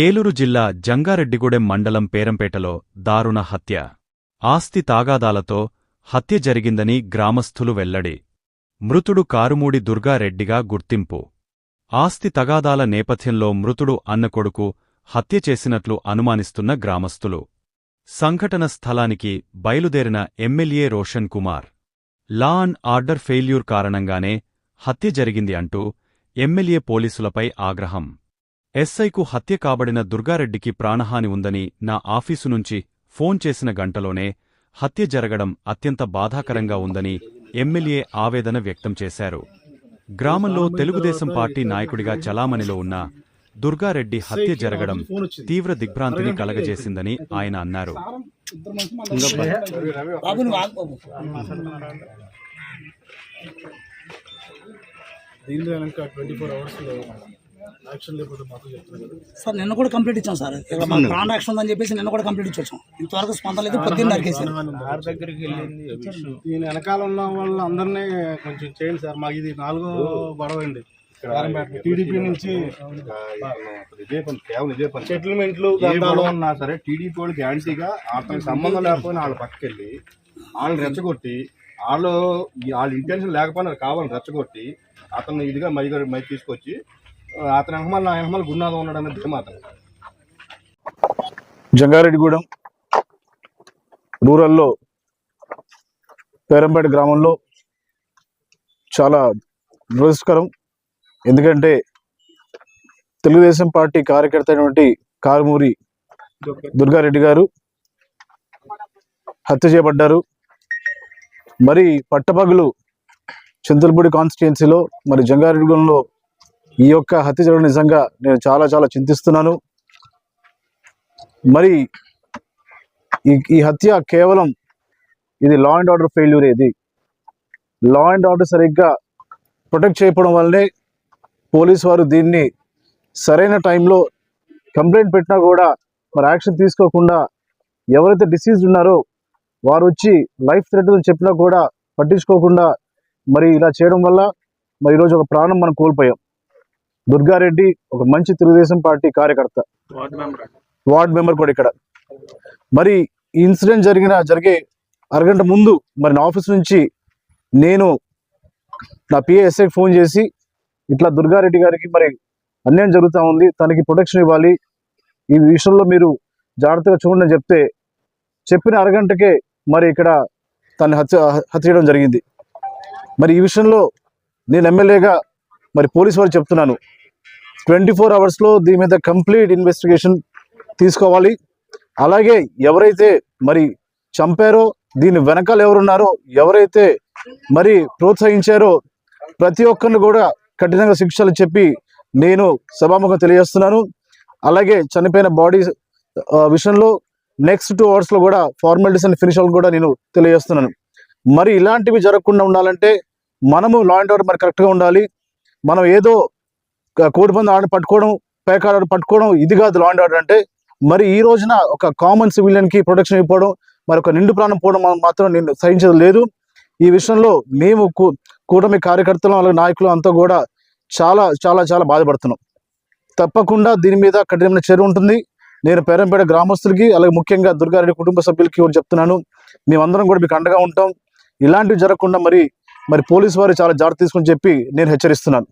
ఏలూరు జిల్లా జంగారెడ్డిగూడెం మండలం పేరంపేటలో దారుణ హత్య. ఆస్తి తాగాదాలతో హత్య జరిగిందని గ్రామస్థులు వెల్లడి. మృతుడు కారుమూడి దుర్గారెడ్డిగా గుర్తింపు. ఆస్తి తగాదాల నేపథ్యంలో మృతుడు అన్న కొడుకు హత్య చేసినట్లు అనుమానిస్తున్న గ్రామస్థులు. సంఘటన స్థలానికి బయలుదేరిన MLA Roshan Kumar. Law and order failure కారణంగానే హత్య జరిగింది అంటూ ఎమ్మెల్యే పోలీసులపై ఆగ్రహం. ఎస్ఐకు హత్య కాబడిన దుర్గారెడ్డికి ప్రాణహాని ఉందని నా ఆఫీసు నుంచి ఫోన్ చేసిన గంటలోనే హత్య జరగడం అత్యంత బాధాకరంగా ఉందని ఎమ్మెల్యే ఆవేదన వ్యక్తం చేశారు. గ్రామంలో తెలుగుదేశం పార్టీ నాయకుడిగా చలామణిలో ఉన్న దుర్గారెడ్డి హత్య జరగడం తీవ్ర దిగ్భ్రాంతిని కలగజేసిందని ఆయన అన్నారు. సార్ నిన్న కూడా కంప్లీట్ ఇచ్చాం సార్. ప్రాణ యాక్షన్ ఉందని చెప్పేసి నిన్న కూడా కంప్లీట్ ఇచ్చాం. ఇంతవరకు స్పందన లేదు. పొద్దున్న నరికేసారు. దగ్గరికి వెళ్ళింది. దీని వెనకాల ఉన్న వాళ్ళు అందరినీ కొంచెం చేయండి సార్. మాకు ఇది 4వ గొడవ అండి. టీడీపీ నుంచి సెటిల్మెంట్లు ఉన్నా సరే టీడీపీ వాళ్ళకి యాంటీగా అతనికి సంబంధం లేకపోయినా వాళ్ళ పక్కకెళ్ళి వాళ్ళని రెచ్చగొట్టి వాళ్ళ ఇంటెన్షన్ లేకపోయినా కావాలని రెచ్చగొట్టి అతన్ని ఇదిగా మై తీసుకొచ్చి అతని వెనకమాల గున్నాదం ఉన్నాడు అనేది ధీమాతం. జంగారెడ్డిగూడెం రూరల్లో పేరంపేట గ్రామంలో చాలా దురదృష్టకరం. ఎందుకంటే తెలుగుదేశం పార్టీ కార్యకర్త అయినటువంటి కారుమూరి దుర్గారెడ్డి గారు హత్య చేయబడ్డారు. మరి పట్టపగలు చింతలపూడి కాన్స్టిట్యుయెన్సీలో మరి జంగారెడ్డిగూడెంలో ఈ యొక్క హత్య జరగడం నిజంగా నేను చాలా చాలా చింతిస్తున్నాను. మరి ఈ హత్య కేవలం ఇది లా అండ్ ఆర్డర్ ఫెయిల్యూర్. ఇది లా అండ్ ఆర్డర్ సరిగ్గా ప్రొటెక్ట్ చేయకపోవడం వల్లనే పోలీసు వారు దీన్ని సరైన టైంలో కంప్లైంట్ పెట్టినా కూడా మరి యాక్షన్ తీసుకోకుండా ఎవరైతే డిసీజ్డ్ ఉన్నారో వారు వచ్చి లైఫ్ థ్రెట్ అని చెప్పినా కూడా పట్టించుకోకుండా మరి ఇలా చేయడం వల్ల మరి ఈరోజు ఒక ప్రాణం మనం కోల్పోయాం. దుర్గారెడ్డి ఒక మంచి తెలుగుదేశం పార్టీ కార్యకర్త, వార్డ్ మెంబర్ కూడా ఇక్కడ. మరి ఈ ఇన్సిడెంట్ జరిగే అరగంట ముందు మరి నా ఆఫీస్ నుంచి నేను నా పిఏఎస్ఐకి ఫోన్ చేసి ఇట్లా దుర్గారెడ్డి గారికి మరి అన్యాయం జరుగుతూ ఉంది, తనకి ప్రొటెక్షన్ ఇవ్వాలి, ఈ విషయంలో మీరు జాగ్రత్తగా చూడండి అని చెప్పిన అరగంటకే మరి ఇక్కడ తను హత్య చేయడం జరిగింది. మరి ఈ విషయంలో నేను ఎమ్మెల్యేగా మరి పోలీసు వారు చెప్తున్నాను, 24 అవర్స్లో దీని మీద కంప్లీట్ ఇన్వెస్టిగేషన్ తీసుకోవాలి. అలాగే ఎవరైతే మరి చంపారో దీని వెనకాల ఎవరున్నారో ఎవరైతే మరి ప్రోత్సహించారో ప్రతి ఒక్కరిని కూడా కఠినంగా శిక్షలు చెప్పి నేను సభాముఖం తెలియజేస్తున్నాను. అలాగే చనిపోయిన బాడీ విషయంలో నెక్స్ట్ 2 అవర్స్లో కూడా ఫార్మాలిటీస్ అండ్ ఫినిష్ కూడా నేను తెలియజేస్తున్నాను. మరి ఇలాంటివి జరగకుండా ఉండాలంటే మనము లా అండ్ ఆర్డర్ మరి కరెక్ట్గా ఉండాలి. మనం ఏదో కోడిపంది ఆడ పట్టుకోవడం, పేకాడ పట్టుకోవడం ఇది కాదు లా అండ్ ఆర్డర్ అంటే. మరి ఈ రోజున ఒక కామన్ సివిలియన్కి ప్రొటెక్షన్ ఇవ్వడం, మరి ఒక నిండు ప్రాణం పోవడం మాత్రం నేను సహించదు లేదు. ఈ విషయంలో మేము కూటమి కార్యకర్తలు అలాగే నాయకులు అంతా కూడా చాలా చాలా చాలా బాధపడుతున్నాం. తప్పకుండా దీని మీద కఠినమైన చర్య ఉంటుంది. నేను పేరంపేట గ్రామస్తులకి అలాగే ముఖ్యంగా దుర్గారెడ్డి కుటుంబ సభ్యులకి కూడా చెప్తున్నాను, మేమందరం కూడా మీకు అండగా ఉంటాం. ఇలాంటివి జరగకుండా మరి పోలీసు వారు చాలా జాగ్రత్త తీసుకుని చెప్పి నేను హెచ్చరిస్తున్నాను.